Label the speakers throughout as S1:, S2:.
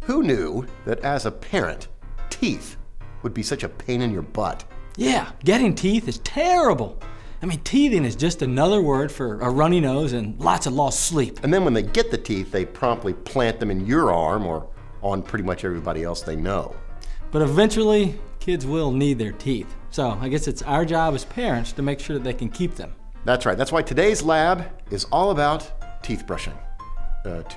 S1: Who knew that as a parent, teeth would be such a pain in your butt?
S2: Yeah, getting teeth is terrible. I mean, teething is just another word for a runny nose and lots of lost sleep.
S1: And then when they get the teeth, they promptly plant them in your arm or on pretty much everybody else they know.
S2: But eventually, kids will need their teeth. So I guess it's our job as parents to make sure that they can keep them.
S1: That's right. That's why today's lab is all about teeth brushing.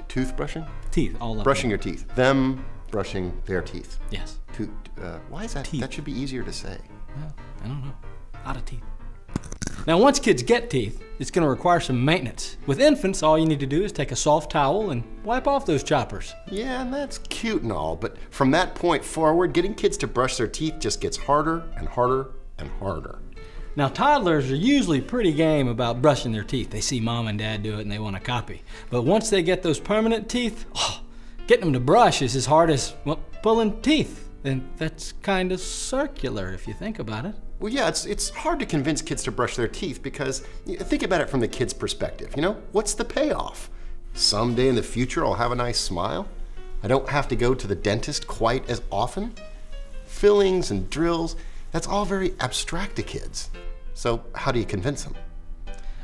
S1: Tooth brushing?
S2: Teeth, all of
S1: Brushing
S2: them.
S1: your teeth. Them brushing their teeth.
S2: Yes.
S1: Why is that?
S2: Teeth.
S1: That should be easier to say.
S2: Well, I don't know. A lot of teeth. Now, once kids get teeth, it's going to require some maintenance. With infants, all you need to do is take a soft towel and wipe off those choppers.
S1: Yeah, and that's cute and all, but from that point forward, getting kids to brush their teeth just gets harder and harder and harder.
S2: Now, toddlers are usually pretty game about brushing their teeth. They see mom and dad do it and they want to copy. But once they get those permanent teeth, getting them to brush is as hard as, well, pulling teeth. And that's kind of circular if you think about it.
S1: Well, yeah, it's hard to convince kids to brush their teeth because think about it from the kid's perspective. You know, what's the payoff? Someday in the future, I'll have a nice smile. I don't have to go to the dentist quite as often. Fillings and drills, that's all very abstract to kids. So how do you convince them?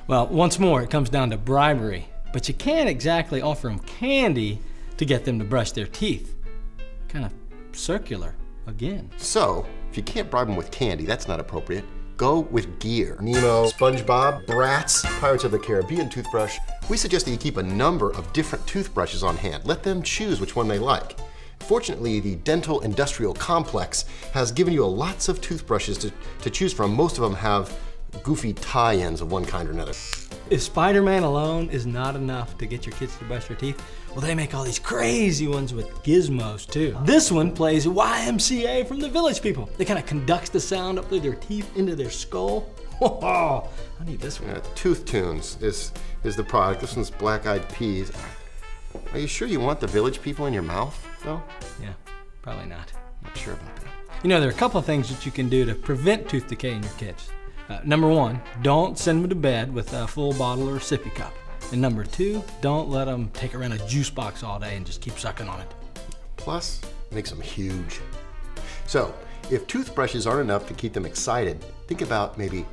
S2: Well, once more, it comes down to bribery. But you can't exactly offer them candy to get them to brush their teeth. Kind of circular again.
S1: So, if you can't bribe them with candy, that's not appropriate. Go with gear. Nemo, SpongeBob, Bratz, Pirates of the Caribbean toothbrush. We suggest that you keep a number of different toothbrushes on hand. Let them choose which one they like. Fortunately, the dental industrial complex has given you lots of toothbrushes to choose from. Most of them have goofy tie-ins of one kind or another.
S2: If Spider-Man alone is not enough to get your kids to brush their teeth, well, they make all these crazy ones with gizmos too. This one plays YMCA from the Village People. It kind of conducts the sound up through their teeth into their skull. Oh, I need this one.
S1: Tooth Tunes is the product. This one's Black Eyed Peas. Are you sure you want the Village People in your mouth, though?
S2: Yeah, probably not.
S1: Not sure about that.
S2: You know, there are a couple of things that you can do to prevent tooth decay in your kids. Number one, don't send them to bed with a full bottle or a sippy cup. And number two, don't let them take around a juice box all day and just keep sucking on it.
S1: Plus, it makes them huge. So, if toothbrushes aren't enough to keep them excited, think about maybe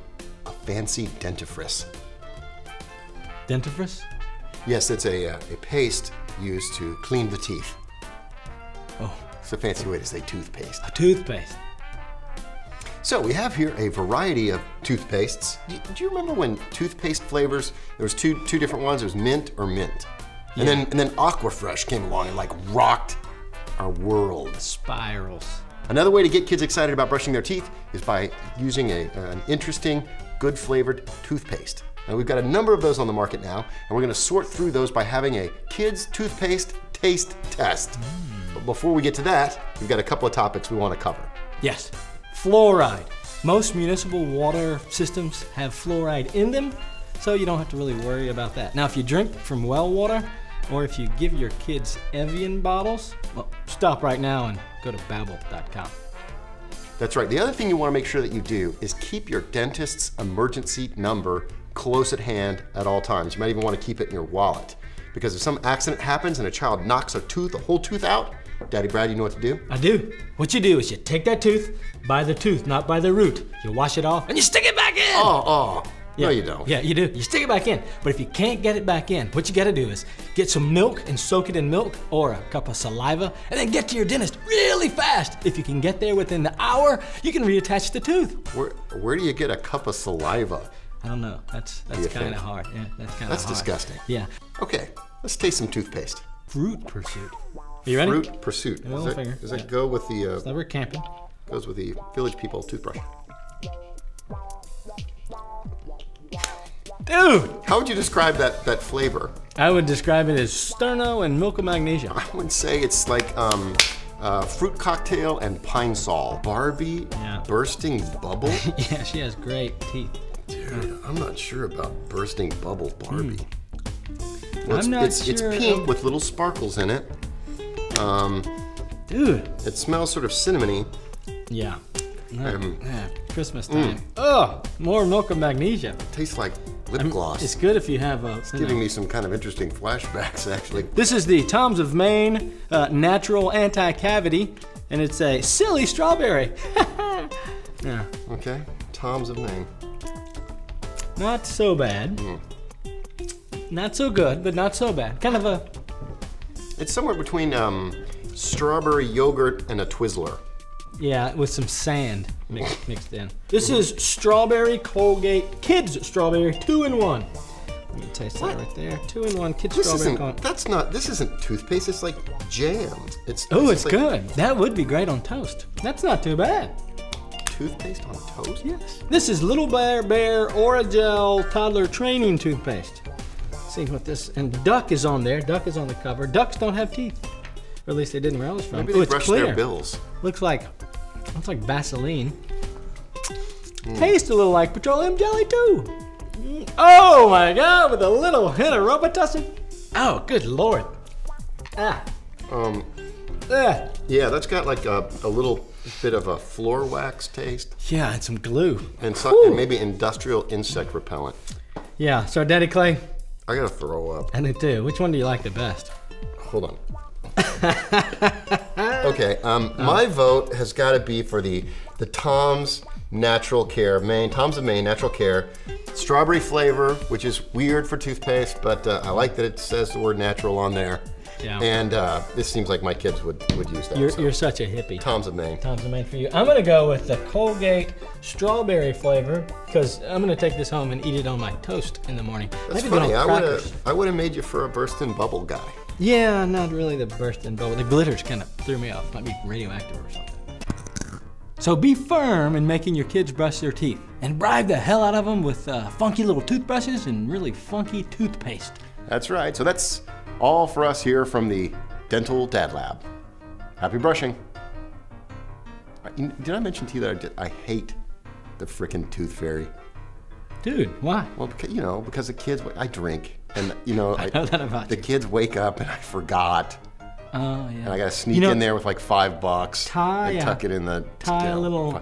S1: a fancy dentifrice.
S2: Dentifrice?
S1: Yes, it's a paste used to clean the teeth.
S2: Oh.
S1: It's a fancy way to say toothpaste.
S2: A toothpaste.
S1: So we have here a variety of toothpastes. Do you remember when toothpaste flavors, there was two different ones, there was mint or mint. Yeah. And then Aquafresh came along and like rocked our world.
S2: Spirals.
S1: Another way to get kids excited about brushing their teeth is by using an interesting, good flavored toothpaste. Now we've got a number of those on the market now, and we're gonna sort through those by having a kids toothpaste taste test. But before we get to that, we've got a couple of topics we wanna cover.
S2: Yes. Fluoride. Most municipal water systems have fluoride in them, so you don't have to really worry about that. Now, if you drink from well water, or if you give your kids Evian bottles, well, stop right now and go to Babbel.com.
S1: That's right. The other thing you want to make sure that you do is keep your dentist's emergency number close at hand at all times. You might even want to keep it in your wallet, because if some accident happens and a child knocks a whole tooth out, Daddy Brad, you know what to do?
S2: I do. What you do is you take that tooth by the tooth, not by the root. You wash it off and you stick it back in.
S1: Oh.
S2: Yeah.
S1: No, you don't.
S2: Yeah, you do. You stick it back in. But if you can't get it back in, what you gotta do is get some milk and soak it in milk or a cup of saliva, and then get to your dentist really fast. If you can get there within the hour, you can reattach the tooth.
S1: Where do you get a cup of saliva?
S2: I don't know. That's kind of hard. Yeah, that's kind of hard.
S1: That's disgusting.
S2: Yeah.
S1: Okay, let's taste some toothpaste.
S2: Fruit Pursuit. Are you ready?
S1: Fruit Pursuit. Does that go with the?
S2: It's never camping.
S1: Goes with the Village People toothbrush.
S2: Dude!
S1: How would you describe that flavor?
S2: I would describe it as sterno and milk of magnesia.
S1: I would say it's like fruit cocktail and pine sol. Barbie, bursting bubble?
S2: Yeah, she has great teeth.
S1: Dude, I'm not sure about bursting bubble Barbie. Well,
S2: I'm not
S1: sure. It's pink with little sparkles in it.
S2: Dude.
S1: It smells sort of cinnamony.
S2: Yeah. Christmas time. Oh, more milk of magnesia.
S1: Tastes like lip gloss.
S2: It's good if you have a...
S1: It's giving me some kind of interesting flashbacks, actually.
S2: This is the Tom's of Maine Natural Anti-Cavity, and it's a silly strawberry. Yeah.
S1: Okay, Tom's of Maine.
S2: Not so bad. Not so good, but not so bad. Kind of a...
S1: It's somewhere between strawberry yogurt and a Twizzler.
S2: Yeah, with some sand mixed in. This is strawberry Colgate Kids Strawberry 2-in-1. Let me taste that right there. 2-in-1 Kids Strawberry.
S1: This isn't toothpaste, it's like jam.
S2: It's good. That would be great on toast. That's not too bad.
S1: Toothpaste on toast?
S2: Yes. This is Little Bear Orajel Toddler Training Toothpaste. Let's see what this, and Duck is on there. Duck is on the cover. Ducks don't have teeth. Or at least they didn't relish from.
S1: Maybe they brushed their bills.
S2: Looks like Vaseline. Tastes a little like petroleum jelly too. Oh my God, with a little hint of Robitussin. Oh, good Lord. Ah.
S1: Yeah, that's got like a little bit of a floor wax taste.
S2: Yeah, and some glue.
S1: And maybe industrial insect repellent.
S2: Yeah, so Daddy Clay.
S1: I gotta throw up.
S2: I do too. Which one do you like the best?
S1: Hold on. Okay, my vote has got to be for the Tom's Natural Care Maine, Tom's of Maine Natural Care, strawberry flavor, which is weird for toothpaste, but I like that it says the word natural on there.
S2: Yeah.
S1: And this seems like my kids would use that.
S2: You're such a hippie.
S1: Tom's of Maine.
S2: Tom's of Maine for you. I'm gonna go with the Colgate strawberry flavor because I'm gonna take this home and eat it on my toast in the morning.
S1: That's funny. I would have made you for a burst-in bubble guy.
S2: Yeah, not really the burst-in bubble. The glitters kind of threw me off. Might be radioactive or something. So be firm in making your kids brush their teeth and bribe the hell out of them with funky little toothbrushes and really funky toothpaste.
S1: That's right. So that's all for us here from the Dental Dad Lab. Happy brushing. Did I mention to you that I hate the frickin' tooth fairy?
S2: Dude, why?
S1: Well, because the kids, I drink, and
S2: I know that about
S1: the
S2: you.
S1: kids wake up and I forgot.
S2: Oh yeah.
S1: And I gotta sneak in there with like $5 and tuck it in the
S2: tie a little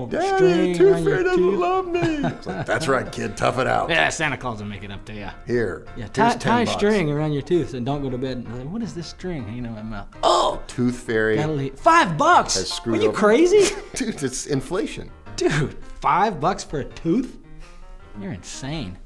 S1: Daddy,
S2: string
S1: tooth
S2: around
S1: fairy
S2: your
S1: doesn't
S2: tooth.
S1: love me. It's like, that's right, kid, tough it out.
S2: Yeah, Santa Claus will make it up to you.
S1: Here.
S2: Yeah,
S1: here's
S2: tie
S1: $10.
S2: string around your tooth and don't go to bed. What is this string hanging in my mouth? Oh,
S1: Tooth fairy.
S2: $5.
S1: Are
S2: you crazy?
S1: Dude, it's inflation.
S2: Dude, $5 for a tooth? You're insane.